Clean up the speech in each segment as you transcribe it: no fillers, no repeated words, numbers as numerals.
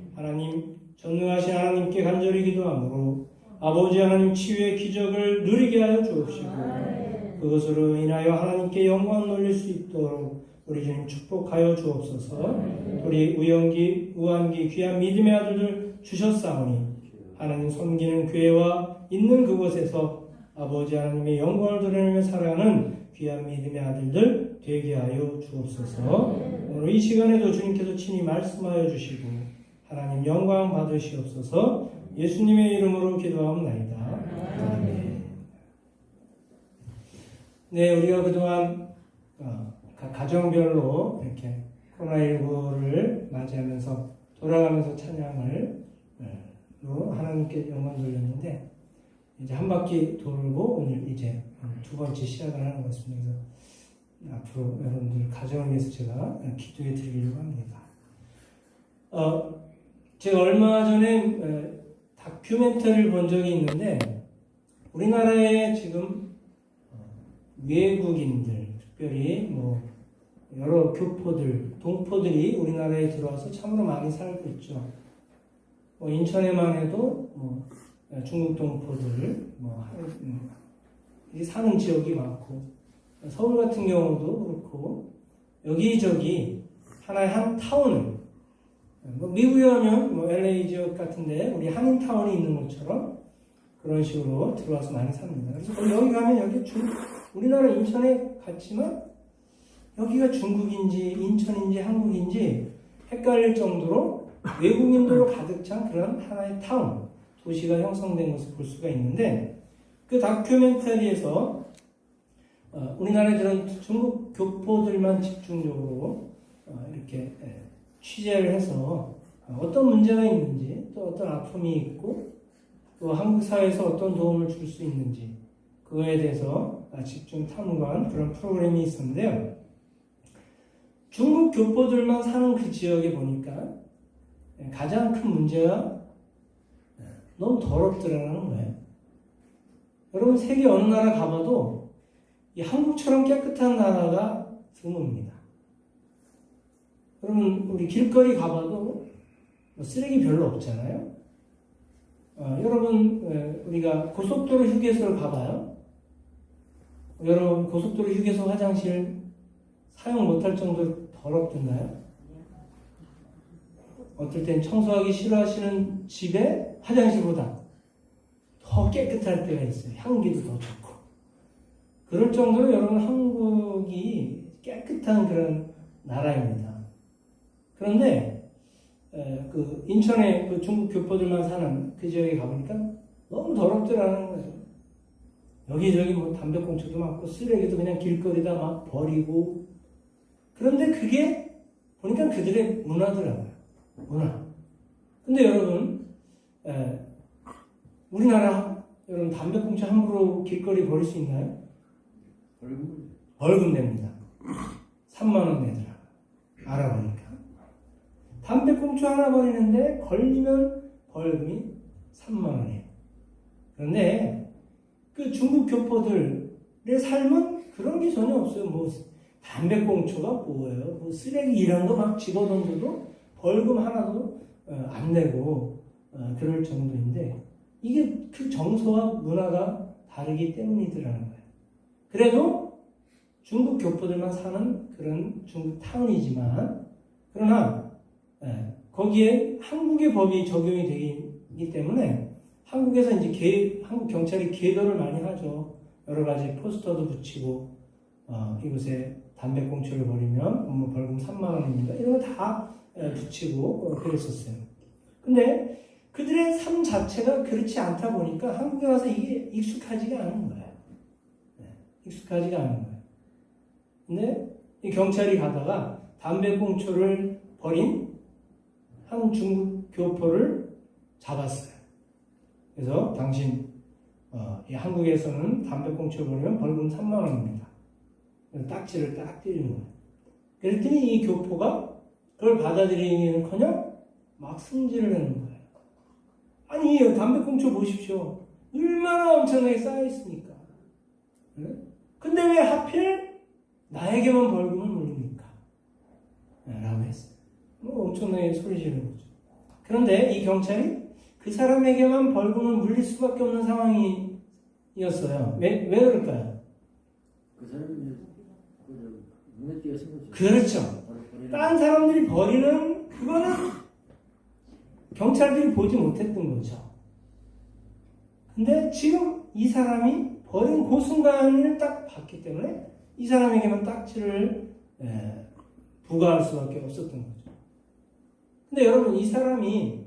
하나님, 전능하신 하나님께 간절히 기도하므로 아버지 하나님 치유의 기적을 누리게 하여 주옵시고 그것으로 인하여 하나님께 영광 돌릴 수 있도록 우리 주님 축복하여 주옵소서. 우리 우한기 귀한 믿음의 아들들 주셨사오니 하나님 섬기는 교회와 있는 그곳에서 아버지 하나님의 영광을 드러내며 살아가는 귀한 믿음의 아들들 되게 하여 주옵소서. 오늘 이 시간에도 주님께서 친히 말씀하여 주시고 하나님 영광 받으시옵소서. 예수님의 이름으로 기도하옵나이다. 아멘. 네, 우리가 그동안 가정별로 이렇게 코로나19를 맞이하면서 돌아가면서 찬양을 하나님께 영광 돌렸는데 이제 한 바퀴 돌고 오늘 이제 두 번째 시작을 하는 것 같습니다. 그래서 앞으로 여러분들 가정을 위해서 제가 기도해 드리려고 합니다. 제가 얼마 전에 다큐멘터리를 본 적이 있는데 우리나라에 지금 외국인들, 특별히 여러 교포들, 동포들이 우리나라에 들어와서 참으로 많이 살고 있죠. 인천에만 해도 중국 동포들 사는 지역이 많고 서울 같은 경우도 그렇고 여기저기 하나의 한 타운을 미국에 가면 LA 지역 같은데 우리 한인타운이 있는 것처럼 그런 식으로 들어와서 많이 삽니다. 그래서 여기 가면 여기 우리나라 인천에 갔지만 여기가 중국인지 인천인지 한국인지 헷갈릴 정도로 외국인들로 가득 찬 그런 하나의 타운, 도시가 형성된 것을 볼 수가 있는데 그 다큐멘터리에서 우리나라에 들은 중국 교포들만 집중적으로 이렇게 취재를 해서 어떤 문제가 있는지 또 어떤 아픔이 있고 또 한국 사회에서 어떤 도움을 줄 수 있는지 그거에 대해서 집중 탐구한 그런 프로그램이 있었는데요. 중국 교포들만 사는 그 지역에 보니까 가장 큰 문제가 너무 더럽더라는 거예요. 여러분 세계 어느 나라 가봐도 이 한국처럼 깨끗한 나라가 드뭅니다. 여러분 우리 길거리 가봐도 쓰레기 별로 없잖아요. 여러분 우리가 고속도로 휴게소를 가봐요. 여러분 고속도로 휴게소 화장실 사용 못할 정도로 더럽던가요? 어떨 땐 청소하기 싫어하시는 집에 화장실보다 더 깨끗할 때가 있어요. 향기도 더 좋고. 그럴 정도로 여러분 한국이 깨끗한 그런 나라입니다. 그런데 그 인천에 그 중국 교포들만 사는 그 지역에 가보니까 너무 더럽더라는 거예요. 여기저기 담배꽁초도 많고 쓰레기도 그냥 길거리다 막 버리고. 그런데 그게 보니까 그들의 문화더라고요. 문화. 근데 여러분 우리나라 여러분 담배꽁초 함부로 길거리 버릴 수 있나요? 벌금 냅니다. 3만 원 내더라고요. 알아보니까. 담배꽁초 하나 버리는데 걸리면 벌금이 3만 원이에요. 그런데 그 중국 교포들의 삶은 그런 게 전혀 없어요. 담배꽁초가 뭐예요? 쓰레기 이런 거 막 집어던져도 벌금 하나도 안 내고 그럴 정도인데 이게 그 정서와 문화가 다르기 때문이더라는 거예요. 그래도 중국 교포들만 사는 그런 중국 타운이지만 그러나 거기에 한국의 법이 적용이 되기 때문에 한국에서 이제 한국 경찰이 계도를 많이 하죠. 여러 가지 포스터도 붙이고 이곳에 담배꽁초를 버리면 벌금 3만 원입니다. 이런 거 다 붙이고 그랬었어요. 근데 그들의 삶 자체가 그렇지 않다 보니까 한국에 와서 이게 익숙하지가 않은 거예요. 익숙하지가 않은 거예요. 근데 이 경찰이 가다가 담배꽁초를 버린 한 중국 교포를 잡았어요. 그래서 당신 이 한국에서는 담배꽁초를 버리면 벌금 3만 원입니다. 그래서 딱지를 딱 때리는 거예요. 그랬더니 이 교포가 그걸 받아들이기는커녕 막 승질을 하는 거예요. 아니 담배꽁초 보십시오. 얼마나 엄청나게 쌓여있습니까? 근데 왜 하필 나에게만 벌금을 물립니까? 라고 했어요. 엄청나게 소리 지르는 거죠. 그런데 이 경찰이 그 사람에게만 벌금을 물릴 수밖에 없는 상황이었어요. 왜 그럴까요? 그 사람이 눈에 띄어서 거죠. 그렇죠. 딴 사람들이 버리는 그거는 경찰들이 보지 못했던 거죠. 근데 지금 이 사람이 버린 그 순간을 딱 봤기 때문에 이 사람에게만 딱지를 부과할 수밖에 없었던 거죠. 근데 여러분, 이 사람이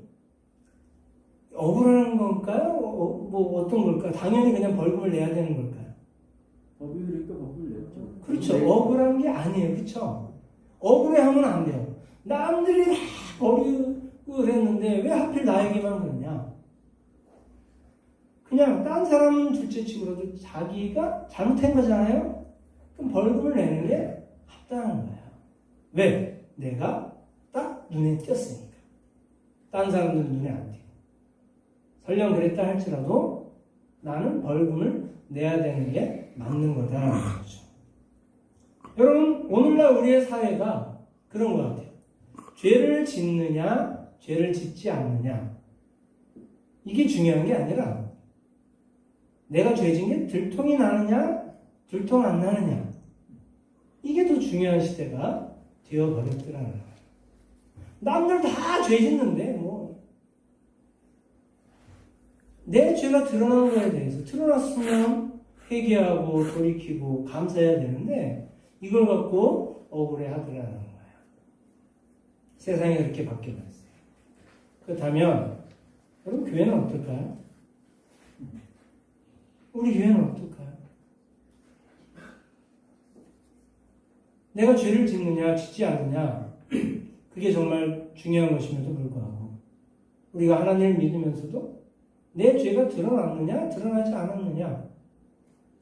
억울한 건가요? 뭐 어떤 걸까요? 당연히 그냥 벌금을 내야 되는 걸까요? 법이 그러니까 법을 냈죠. 그렇죠. 억울한 게 아니에요. 그렇죠? 억울해하면 안 돼요. 남들이 막 버리고 그랬는데 왜 하필 나에게만 그러냐? 그냥 딴 사람은 둘째치고라도 자기가 잘못한 거잖아요? 그럼 벌금을 내는 게 합당한 거예요. 왜? 내가 딱 눈에 띄었으니까. 딴 사람들은 눈에 안 띄고. 설령 그랬다 할지라도 나는 벌금을 내야 되는 게 맞는 거다라는 거죠. 여러분, 오늘날 우리의 사회가 그런 것 같아요. 죄를 짓느냐, 죄를 짓지 않느냐. 이게 중요한 게 아니라 내가 죄 짓는 게 들통이 나느냐, 들통 안 나느냐. 이게 더 중요한 시대가 되어버렸더라는 거예요. 남들 다 죄 짓는데 내 죄가 드러나는 거에 대해서 드러났으면 회개하고 돌이키고 감사해야 되는데 이걸 갖고 억울해하더라는 거예요. 세상이 그렇게 바뀌어버렸어요. 그렇다면 여러분, 교회는 어떨까요? 우리 교회는 어떨까요? 내가 죄를 짓느냐 짓지 않느냐, 그게 정말 중요한 것임에도 불구하고 우리가 하나님을 믿으면서도 내 죄가 드러났느냐 드러나지 않았느냐,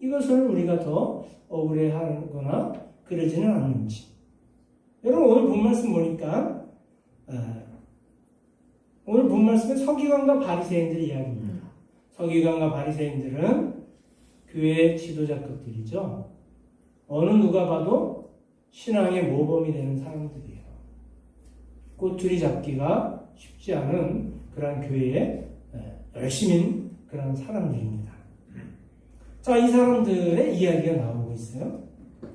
이것을 우리가 더 억울해하거나 그러지는 않는지. 여러분, 오늘 본 말씀 보니까 오늘 본 말씀은 서기관과 바리새인들의 이야기입니다. 서기관과 바리새인들은 교회의 지도자급들이죠. 어느 누가 봐도 신앙의 모범이 되는 사람들이에요. 꼬투리 잡기가 쉽지 않은 그런 교회의 열심인 그런 사람들입니다. 자, 이 사람들의 이야기가 나오고 있어요.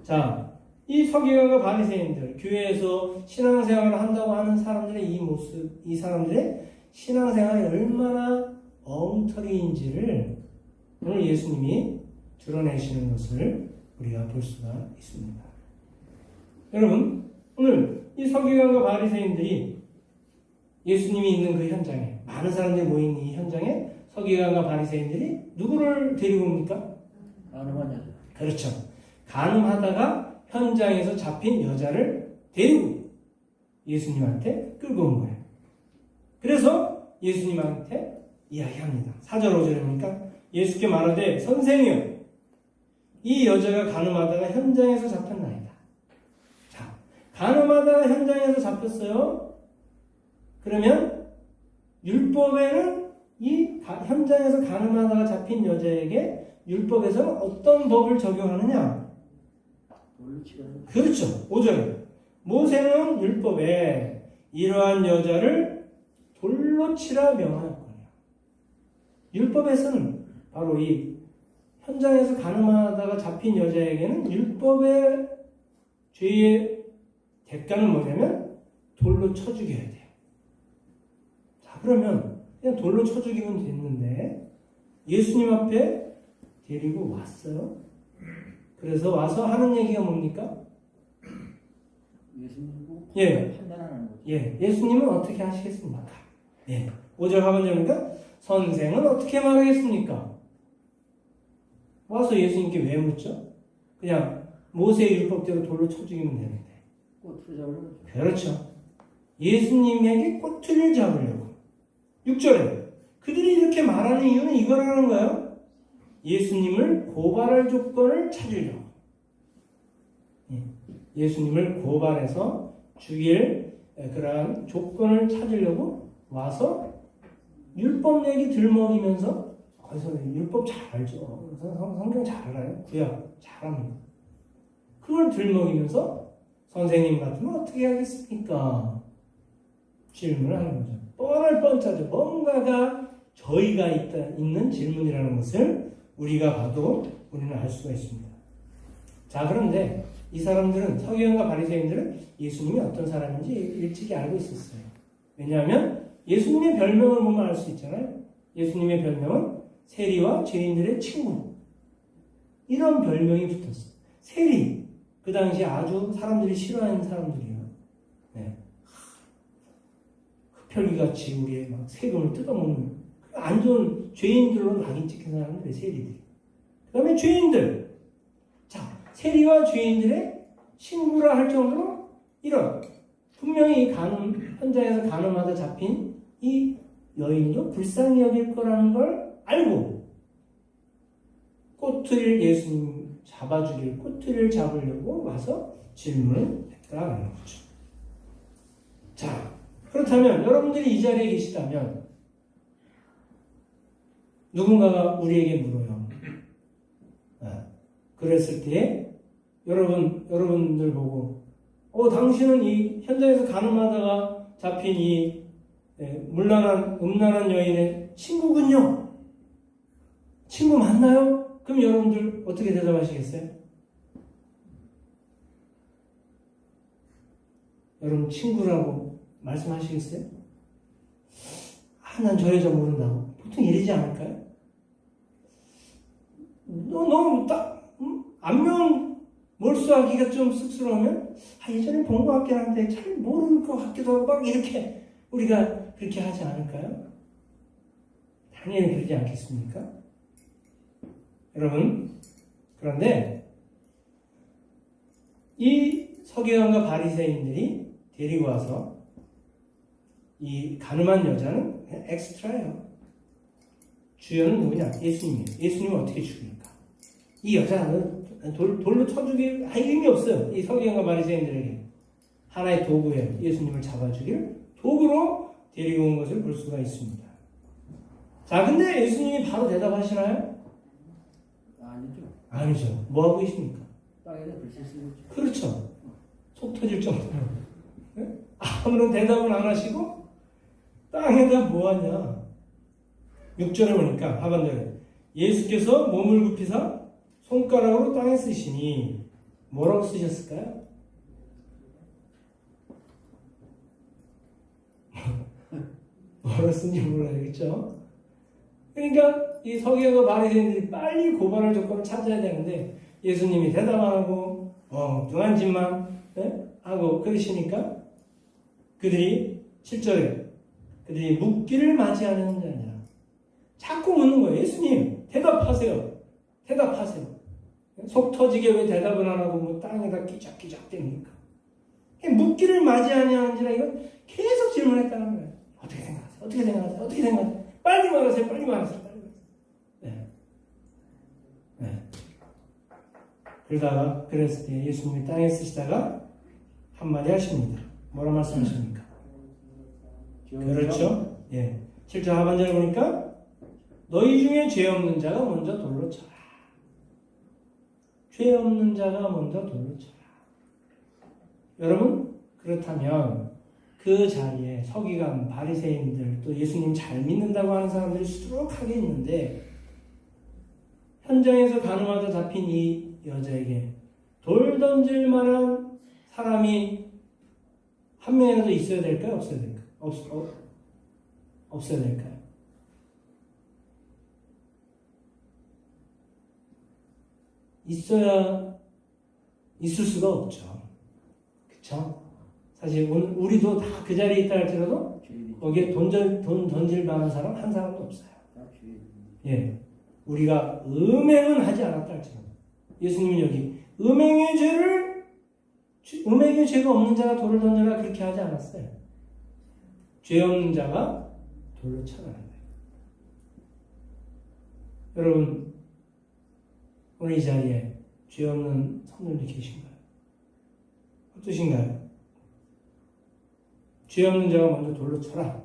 자, 이 서기관과 바리새인들, 교회에서 신앙생활을 한다고 하는 사람들의 이 모습, 이 사람들의 신앙생활이 얼마나 엉터리인지를 오늘 예수님이 드러내시는 것을 우리가 볼 수가 있습니다. 여러분, 오늘 이 서기관과 바리새인들이 예수님이 있는 그 현장에, 많은 사람들이 모인 이 현장에 서기관과 바리새인들이 누구를 데리고 옵니까? 가늠한 여자. 그렇죠. 가늠하다가 현장에서 잡힌 여자를 데리고 예수님한테 끌고 온 거예요. 그래서 예수님한테 이야기합니다. 4절 5절입니까? 예수께 말하되 선생이여, 이 여자가 가늠하다가 현장에서 잡혔나이다. 자, 가늠하다가 현장에서 잡혔어요. 그러면 율법에는 이 현장에서 가늠하다가 잡힌 여자에게 율법에서는 어떤 법을 적용하느냐? 그렇죠. 5절. 모세는 율법에 이러한 여자를 돌로 치라 명하였거니와. 율법에서는 바로 이 현장에서 가늠하다가 잡힌 여자에게는 율법의 죄의 대가는 뭐냐면 돌로 쳐 죽여야 돼요. 자, 그러면 그냥 돌로 쳐 죽이면 됐는데 예수님 앞에 데리고 왔어요. 그래서 와서 하는 얘기가 뭡니까? 예수님도 예. 판단하는 거죠. 예. 예수님은 어떻게 하시겠습니까? 예. 5절 하반절입니까? 선생은 어떻게 말하겠습니까? 와서 예수님께 왜 묻죠? 그냥 모세의 율법대로 돌로 쳐 죽이면 되는데. 꼬투리 잡으려고. 그렇죠. 예수님에게 꼬투리를 잡으려고. 6절에 그들이 이렇게 말하는 이유는 이거라는 거예요. 예수님을 고발할 조건을 찾으려고. 예수님을 고발해서 죽일 그러한 조건을 찾으려고 와서 율법 얘기 들먹이면서, 그래서 율법 잘 알죠. 성경 잘 알아요. 구약 잘 합니다. 그걸 들먹이면서 선생님 같으면 어떻게 하겠습니까? 질문을 하는 거죠. 뻔할 뻔짜죠. 뭔가가 저희가 있는 질문이라는 것을 우리가 봐도 우리는 알 수가 있습니다. 자, 그런데 이 사람들은, 서기관과 바리새인들은 예수님이 어떤 사람인지 일찍이 알고 있었어요. 왜냐하면 예수님의 별명을 보면 알 수 있잖아요. 예수님의 별명은 세리와 죄인들의 친구. 이런 별명이 붙었어요. 세리. 그 당시에 아주 사람들이 싫어하는 사람들이에요. 네. 흡혈귀같이 우리의 막 세금을 뜯어먹는 안 좋은 죄인들로 낙인 찍힌 사람들이 세리들이. 그 다음에 죄인들. 자, 세리와 죄인들의 친구라 할 정도로 이런 분명히 현장에서 간음하다 잡힌 이 여인도 불쌍히 여길 거라는 걸 알고 꼬투리를 예수님 잡아주길 꼬투리를 잡으려고 와서 질문을 했다라는 거죠. 자, 그렇다면 여러분들이 이 자리에 계시다면 누군가가 우리에게 물어요. 그랬을 때 여러분들 보고 당신은 이 현장에서 간음하다가 잡힌 이 음란한 여인의 친구군요. 친구 맞나요? 그럼 여러분들 어떻게 대답하시겠어요? 여러분 친구라고 말씀하시겠어요? 난 저 여자 모른다고. 보통 이러지 않을까요? 너무 딱 안면 몰수하기가 좀 쑥스러우면 예전에 본 것 같긴 한데 잘 모르는 것 같기도 하고 막 이렇게 우리가 그렇게 하지 않을까요? 당연히 그러지 않겠습니까? 여러분, 그런데 이 서기관과 바리새인들이 데리고 와서 이 가늠한 여자는 그냥 엑스트라예요. 주연은 누구냐? 예수님이에요. 예수님은 어떻게 죽입니까? 이 여자는 돌로 쳐주기 할 의미 없어요. 이 서기관과 바리새인들에게 하나의 도구예요. 예수님을 잡아주길 도구로 데리고 온 것을 볼 수가 있습니다. 자, 근데 예수님이 바로 대답하시나요? 아니죠. 아니죠. 뭐 하고 계십니까? 땅에다 글씨 쓰고 있죠. 그렇죠. 속 터질 정도로. 네? 아무런 대답은 안 하시고 땅에다 뭐 하냐? 6절에 보니까 하반절에 예수께서 몸을 굽히사 손가락으로 땅에 쓰시니 뭐라고 쓰셨을까요? 뭐라고 쓴지 몰라요. 그렇죠? 그러니까 이 서기관과 바리새인들이 빨리 고발할 조건을 찾아야 되는데 예수님이 대답 안 하고 엉뚱한 짓만 하고 그러시니까 그들이 7절에 그들이 묻기를 맞이하는 자냐. 자꾸 묻는 거예요. 예수님 대답하세요. 대답하세요. 속 터지게 왜 대답을 안 하고 뭐 땅에다 끼작끼작 댑니까? 묻기를 맞이하냐는지라 이건 계속 질문했다는 거예요. 어떻게 생각하세요? 어떻게 생각하세요? 어떻게 생각하세요? 빨리 말하세요. 빨리 말하세요. 빨리 말하세요. 네. 그러다가 그랬을 때 예수님이 땅에 쓰시다가 한마디 하십니다. 뭐라 말씀하십니까? 그렇죠? 예. 7절 하반절에 보니까 너희 중에 죄 없는 자가 먼저 돌로 쳐라. 죄 없는 자가 먼저 돌로 쳐라. 여러분, 그렇다면 그 자리에 서기관, 바리새인들, 또 예수님 잘 믿는다고 하는 사람들이 수두룩하게 있는데 현장에서 간음하다 잡힌 이 여자에게 돌 던질 만한 사람이 한 명이라도 있어야 될까요? 없어야 될까요? 없어야 될까요? 있을 수가 없죠. 그쵸? 사실 우리도 다 그 자리에 있다 할지라도 거기에 돈 던질 만한 사람 한 사람도 없어요. 예. 우리가 음행은 하지 않았다 할지라도 예수님은 여기 음행의 죄가 없는 자가 돌을 던져라 그렇게 하지 않았어요. 죄 없는 자가 돌로 쳐라는 거예요. 여러분, 오늘 이 자리에 죄 없는 성도님들 계신가요? 어떠신가요? 죄 없는 자가 먼저 돌로 쳐라.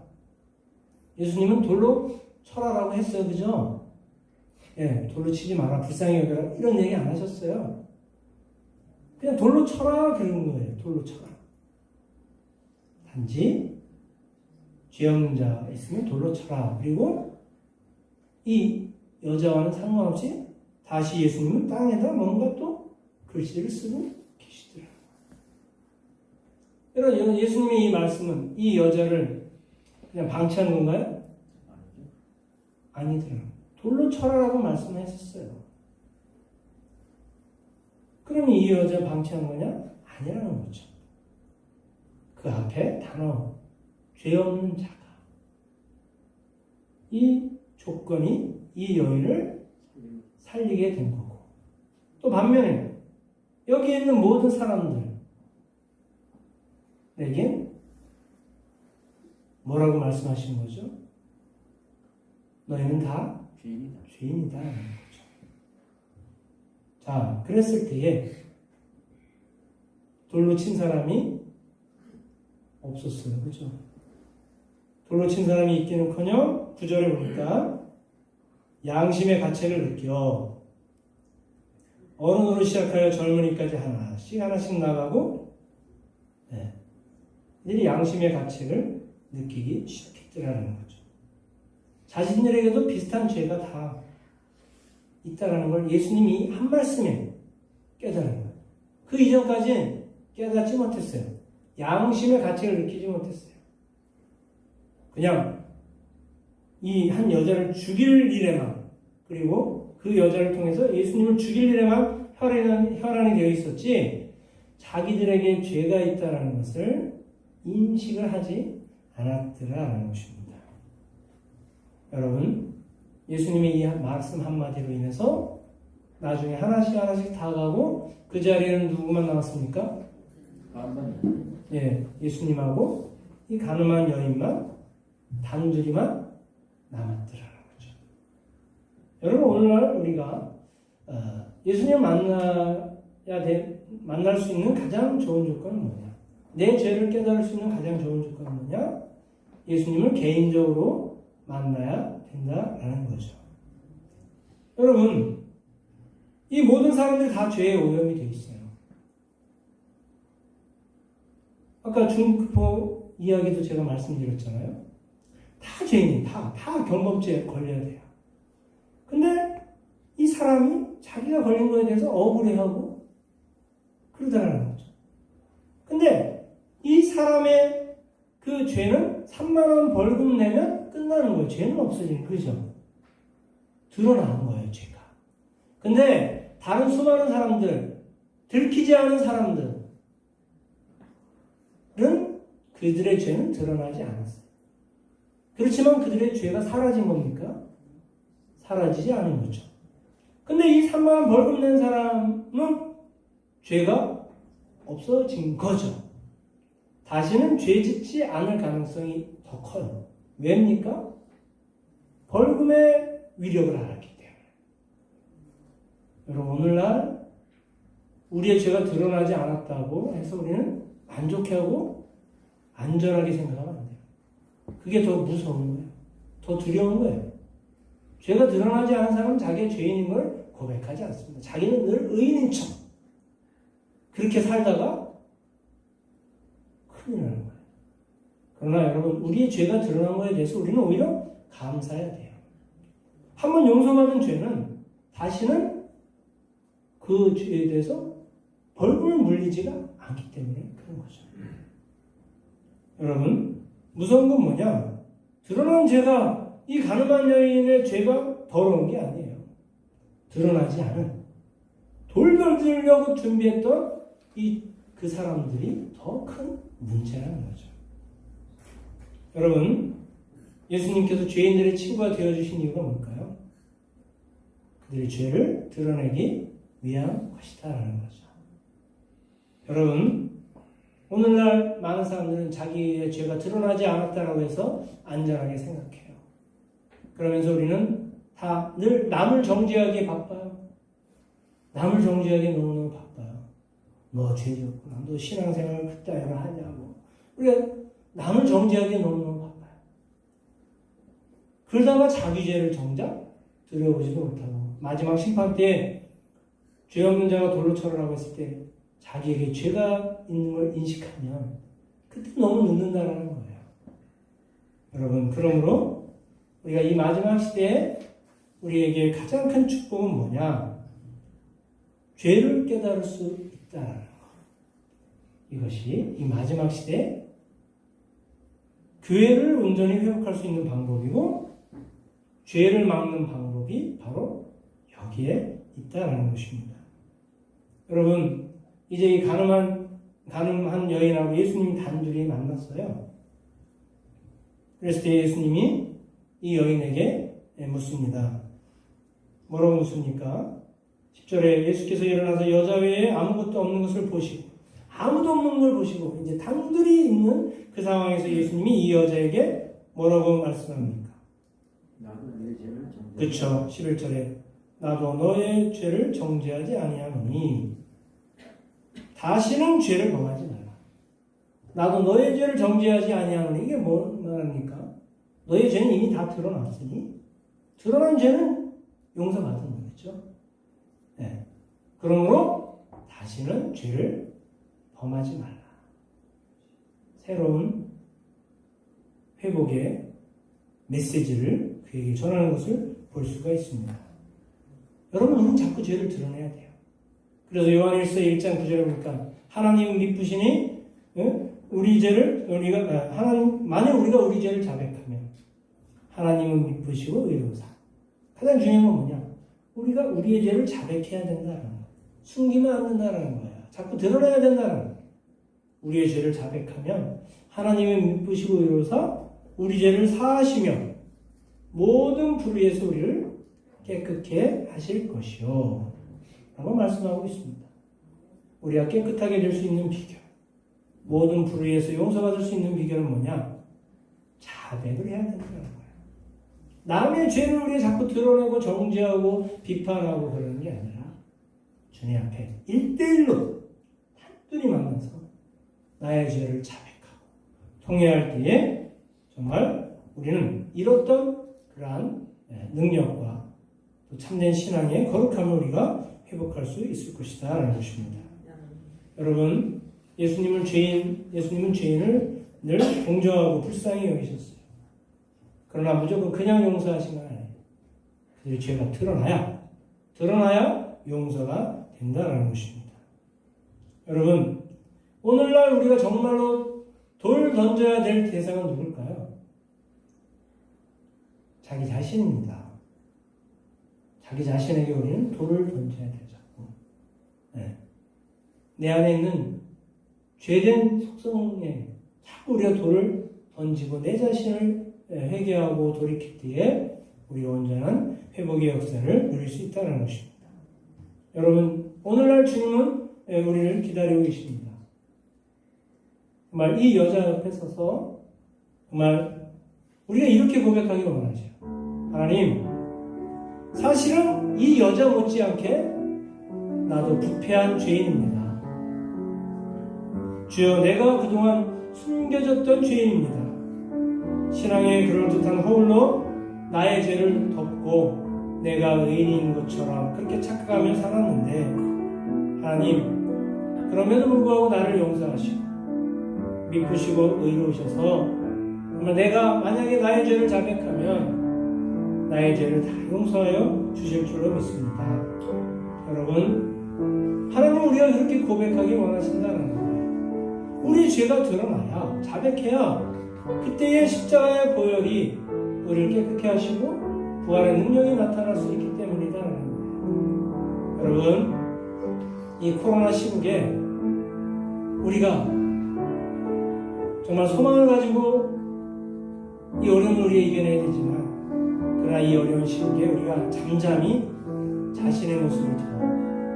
예수님은 돌로 쳐라라고 했어요. 그죠? 예, 돌로 치지 마라. 불쌍히 여겨라. 이런 얘기 안 하셨어요. 그냥 돌로 쳐라. 그런 거예요. 돌로 쳐라. 단지 죄 없는 자 있으면 돌로 쳐라. 그리고 이 여자와는 상관없이 다시 예수님은 땅에다 뭔가 또 글씨를 쓰고 계시더라고요. 여러분, 예수님의 이 말씀은 이 여자를 그냥 방치한 건가요? 아니죠. 아니더라고요. 돌로 쳐라라고 말씀했었어요. 그럼 이 여자 방치한 거냐? 아니라는 거죠. 그 앞에 단어, 죄 없는 자가. 이 조건이 이 여인을 살리게 된 거고. 또 반면에 여기 있는 모든 사람들에게 뭐라고 말씀하신 거죠? 너희는 다 죄인이다. 죄인이다. 라는 거죠. 자, 그랬을 때에 돌로 친 사람이 없었어요. 그죠? 돌로 친 사람이 있기는커녕 9절에 보니까 양심의 가책을 느껴 어른으로 시작하여 젊은이까지 하나씩 나가고 이들이 양심의 가책을 느끼기 시작했더라는 거죠. 자신들에게도 비슷한 죄가 다 있다라는 걸 예수님이 한 말씀에 깨달은 거예요. 그 이전까지는 깨닫지 못했어요. 양심의 가책을 느끼지 못했어요. 그냥 이 한 여자를 죽일 일에만, 그리고 그 여자를 통해서 예수님을 죽일 일에만 혈안이 되어 있었지 자기들에게 죄가 있다는 것을 인식을 하지 않았더라라는 것입니다. 여러분, 예수님의 이 말씀 한마디로 인해서 나중에 하나씩 다가가고 그 자리에는 누구만 나왔습니까? 예수님하고 이 가늠한 여인만 단둘이만 남았더라는 거죠. 여러분, 오늘날 우리가 예수님을 만날 수 있는 가장 좋은 조건은 뭐냐? 내 죄를 깨달을 수 있는 가장 좋은 조건은 뭐냐? 예수님을 개인적으로 만나야 된다라는 거죠. 여러분, 이 모든 사람들이 다 죄에 오염이 되어 있어요. 아까 중급포 이야기도 제가 말씀드렸잖아요. 다 죄인이 다 경범죄에 걸려야 돼요. 근데 이 사람이 자기가 걸린 거에 대해서 억울해하고 그러다라는 거죠. 근데 이 사람의 그 죄는 3만 원 벌금 내면 끝나는 거예요. 죄는 없어지는 거죠. 드러나는 거예요, 죄가. 근데 다른 수많은 사람들, 들키지 않은 사람들은 그들의 죄는 드러나지 않았어요. 그렇지만 그들의 죄가 사라진 겁니까? 사라지지 않은 거죠. 근데 이 3만 원 벌금 낸 사람은 죄가 없어진 거죠. 다시는 죄 짓지 않을 가능성이 더 커요. 왜입니까? 벌금의 위력을 알았기 때문에. 여러분, 오늘날 우리의 죄가 드러나지 않았다고 해서 우리는 만족해하고 안전하게 생각하면 안 돼요. 그게 더 무서운 거예요. 더 두려운 거예요. 죄가 드러나지 않은 사람은 자기의 죄인인 걸 고백하지 않습니다. 자기는 늘 의인인 척 그렇게 살다가 큰일 나는 거예요. 그러나 여러분, 우리의 죄가 드러난 거에 대해서 우리는 오히려 감사해야 돼요. 한번 용서받은 죄는 다시는 그 죄에 대해서 벌금을 물리지가 않기 때문에 그런 거죠. 여러분, 무서운 건 뭐냐? 드러난 죄가, 이 가늠한 여인의 죄가 더러운 게 아니에요. 드러나지 않은, 돌돌 들려고 준비했던 그 사람들이 더 큰 문제라는 거죠. 여러분, 예수님께서 죄인들의 친구가 되어주신 이유가 뭘까요? 그들의 죄를 드러내기 위한 것이다라는 거죠. 여러분, 오늘날 많은 사람들은 자기의 죄가 드러나지 않았다고 해서 안전하게 생각해요. 그러면서 우리는 다 늘 남을 정죄하기에 바빠요. 남을 정죄하기에 너무너무 바빠요. 너 죄졌구나. 너 신앙생활을 그따위로 하냐고. 우리가 남을 정죄하기에 너무너무 바빠요. 그러다가 자기 죄를 정작 들여보지도 못하고 마지막 심판 때 죄 없는 자가 돌로 쳐라라고 했을 때 자기에게 죄가 있는 걸 인식하면 그때 너무 늦는다라는 거예요. 여러분, 그러므로 우리가 이 마지막 시대에 우리에게 가장 큰 축복은 뭐냐? 죄를 깨달을 수 있다는 것. 이것이 이 마지막 시대에 교회를 온전히 회복할 수 있는 방법이고, 죄를 막는 방법이 바로 여기에 있다는 것입니다. 여러분, 이제 이 가늠한 여인하고 예수님 단둘이 만났어요. 그랬을 때 예수님이 이 여인에게 묻습니다. 뭐라고 묻습니까? 10절에 예수께서 일어나서 여자 외에 아무것도 없는 것을 보시고, 아무도 없는 걸 보시고 이제 단둘이 있는 그 상황에서 예수님이 이 여자에게 뭐라고 말씀합니까? 나도 내 죄를 정죄. 그렇죠. 11절에 나도 너의 죄를 정죄하지 아니하노니 다시는 죄를 범하지 말라. 나도 너의 죄를 정죄하지 아니하노니 이게 뭐 말합니까? 너의 죄는 이미 다 드러났으니 드러난 죄는 용서받은 거겠죠. 네. 그러므로 다시는 죄를 범하지 말라. 새로운 회복의 메시지를 그에게 전하는 것을 볼 수가 있습니다. 여러분, 우리는 자꾸 죄를 드러내야 돼요. 그래서 요한일서 1장 9절에 보니까 하나님은 미쁘시니 우리 죄를 만약 우리가 우리 죄를 자백하면 하나님은 미쁘시고 의로우사. 가장 중요한 건 뭐냐? 우리가 우리의 죄를 자백해야 된다는 거. 숨기면 안 된다는 거야. 자꾸 드러내야 된다는 거야. 우리의 죄를 자백하면 하나님은 미쁘시고 의로우사 우리 죄를 사하시며 모든 불의에서 우리를 깨끗게 하실 것이요 라고 말씀하고 있습니다. 우리가 깨끗하게 될 수 있는 비결, 모든 불의에서 용서받을 수 있는 비결은 뭐냐? 자백을 해야 된다는 거예요. 남의 죄를 우리가 자꾸 드러내고 정죄하고 비판하고 그러는 게 아니라 주님 앞에 1대1로 단둘이 만나서 나의 죄를 자백하고 통회할 때에 정말 우리는 잃었던 그러한 능력과 또 참된 신앙의 거룩함을 우리가 회복할 수 있을 것이다 라는 것입니다. 여러분, 예수님은 죄인을 늘 공정하고 불쌍히 여기셨어요. 그러나 무조건 그냥 용서하신 건 아니에요. 그들의 죄가 드러나야 용서가 된다는 것입니다. 여러분, 오늘날 우리가 정말로 돌 던져야 될 대상은 누굴까요? 자기 자신입니다. 자기 자신에게 우리는 돌을 던져야 되죠. 내 안에 있는 죄된 속성에 자꾸 우리가 돌을 던지고 내 자신을 회개하고 돌이킬 때에 우리가 온전한 회복의 역사를 누릴 수 있다는 것입니다. 여러분, 오늘날 주님은 우리를 기다리고 계십니다. 정말 이 여자 옆에 서서 정말 우리가 이렇게 고백하기 원하죠. 하나님, 사실은 이 여자 못지않게 나도 부패한 죄인입니다. 주여, 내가 그동안 숨겨졌던 죄인입니다. 신앙의 그럴듯한 허울로 나의 죄를 덮고 내가 의인인 것처럼 그렇게 착각하며 살았는데, 하나님, 그럼에도 불구하고 나를 용서하시고 미쁘시고 의로우셔서 정말 내가 만약에 나의 죄를 자백하면 나의 죄를 다 용서하여 주실 줄로 믿습니다. 여러분, 하나님은 우리가 그렇게 고백하기 원하신다는 거예요. 우리 죄가 드러나야, 자백해야 그때의 십자가의 보혈이 우리를 깨끗게 하시고 부활의 능력이 나타날 수 있기 때문이다라는 거예요. 여러분, 이 코로나 시국에 우리가 정말 소망을 가지고 이 어려움을 우리가 이겨내야 되지만, 그러나 이 어려운 시국에 우리가 잠잠히 자신의 모습을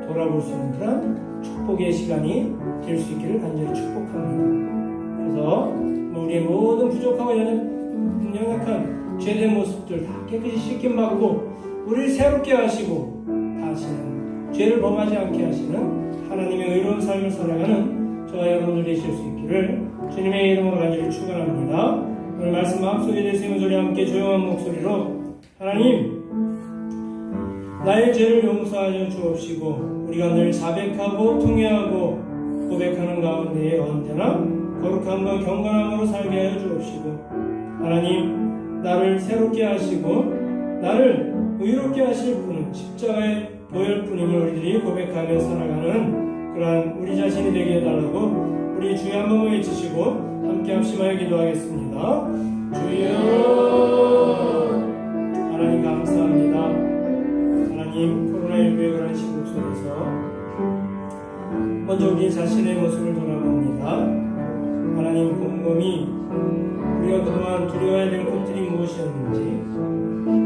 돌아볼 수 있는 그런 축복의 시간이 될 수 있기를 간절히 축복합니다. 그래서 우리의 모든 부족하고 연약한 죄된 모습들 다 깨끗이 씻김받고 우리를 새롭게 하시고 다시는 죄를 범하지 않게 하시는 하나님의 의로운 삶을 살아가는 저와 여러분들 되실 수 있기를 주님의 이름으로 간절히 축원합니다. 오늘 말씀 마음속에 내세우는 소리 함께 조용한 목소리로 하나님, 나의 죄를 용서하여 주옵시고 우리가 늘 자백하고 통회하고 고백하는 가운데에 언제나 거룩함과 경건함으로 살게 하여 주옵시고 하나님, 나를 새롭게 하시고 나를 의롭게 하실 분은 십자가의 보혈뿐임을 우리들이 고백하며 살아가는 그러한 우리 자신이 되게 해달라고 우리 주여 한번 외치시고 함께 합심하여 기도하겠습니다. 주여, 하나님 감사합니다. 하나님, 코로나19의 그런 시국 속에서 먼저 우리 자신의 모습을 돌아봅니다. 하나님, 곰곰이 우리가 그동안 두려워야 될 것들이 무엇이었는지,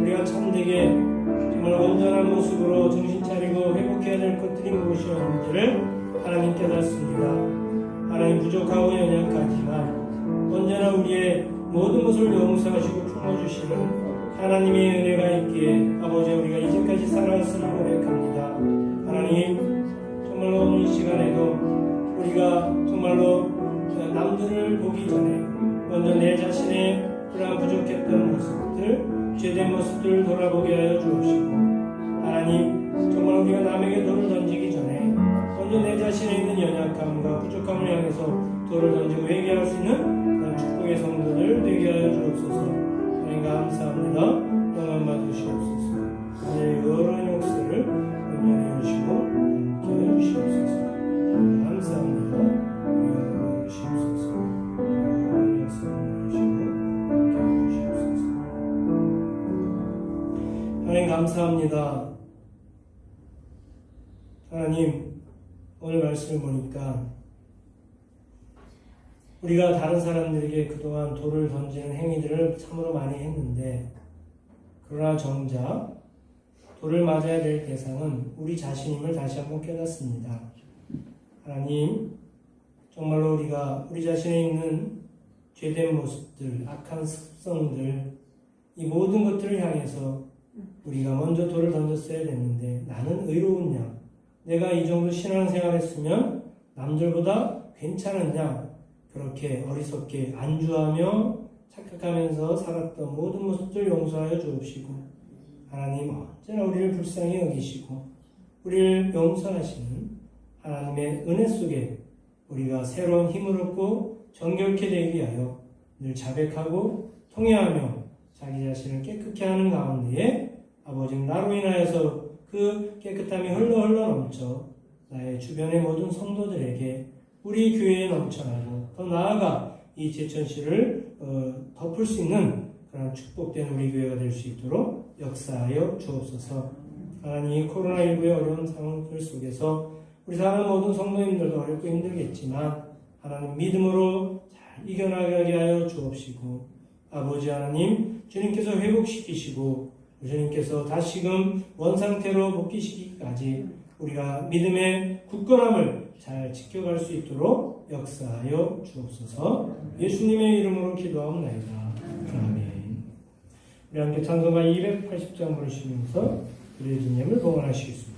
우리가 참되게 정말 온전한 모습으로 정신 차리고 회복해야 될 것들이 무엇이었는지를 하나님 깨닫습니다. 하나님, 부족하고 연약하지만 언제나 우리의 모든 것을 용서하시고 품어주시는 하나님의 은혜가 있기에 아버지, 우리가 이제까지 살아왔음을 고백합니다. 하나님, 정말로 오늘 이 시간에도 우리가 정말로 남들을 보기 전에 먼저 내 자신의 그러한 부족했던 모습들, 죄된 모습들을 돌아보게 하여 주옵시고, 하나님, 정말 우리가 남에게 돌을 던지기 전에 먼저 내 자신에 있는 연약함과 부족함을 향해서 돌을 던지고 회개할 수 있는 그런 축복의 성도들 되게 하여 주옵소서. 하나님 감사합니다. 영광 받으시옵소서. 오늘 여러 역사를 은연히 주시고 함께 해주시옵소서. 감사합니다. 영광 받으시옵소서. 하나님 감사합니다. 하나님, 오늘 말씀을 보니까 우리가 다른 사람들에게 그동안 돌을 던지는 행위들을 참으로 많이 했는데, 그러나 정작 돌을 맞아야 될 대상은 우리 자신임을 다시 한번 깨닫습니다. 하나님, 정말로 우리가 우리 자신에 있는 죄된 모습들, 악한 습성들, 이 모든 것들을 향해서 우리가 먼저 돌을 던졌어야 됐는데, 나는 의로운 양, 내가 이 정도 신앙생활 했으면 남들보다 괜찮은 양, 그렇게 어리석게 안주하며 착각하면서 살았던 모든 모습들 용서하여 주옵시고, 하나님, 언제나 우리를 불쌍히 여기시고 우리를 용서하시는 하나님의 은혜 속에 우리가 새로운 힘을 얻고 정결케 되기 위하여 늘 자백하고 통회하며 자기 자신을 깨끗게 하는 가운데에 아버지, 나로 인하여서 그 깨끗함이 흘러 넘쳐 나의 주변의 모든 성도들에게, 우리 교회에 넘쳐나고 더 나아가 이 제천시를 덮을 수 있는 그런 축복된 우리 교회가 될 수 있도록 역사하여 주옵소서. 하나님, 코로나19의 어려운 상황들 속에서 우리 사랑하는 모든 성도님들도 어렵고 힘들겠지만 하나님, 믿음으로 잘 이겨나가게 하여 주옵시고, 아버지 하나님, 주님께서 회복시키시고 주님께서 다시금 원상태로 복귀시키기까지 우리가 믿음의 굳건함을 잘 지켜갈 수 있도록 역사하여 주옵소서. 예수님의 이름으로 기도하옵나이다. 아멘. 우리 함께 찬송가 280장 부르시면서 우리의 주님을 봉헌하시겠습니다.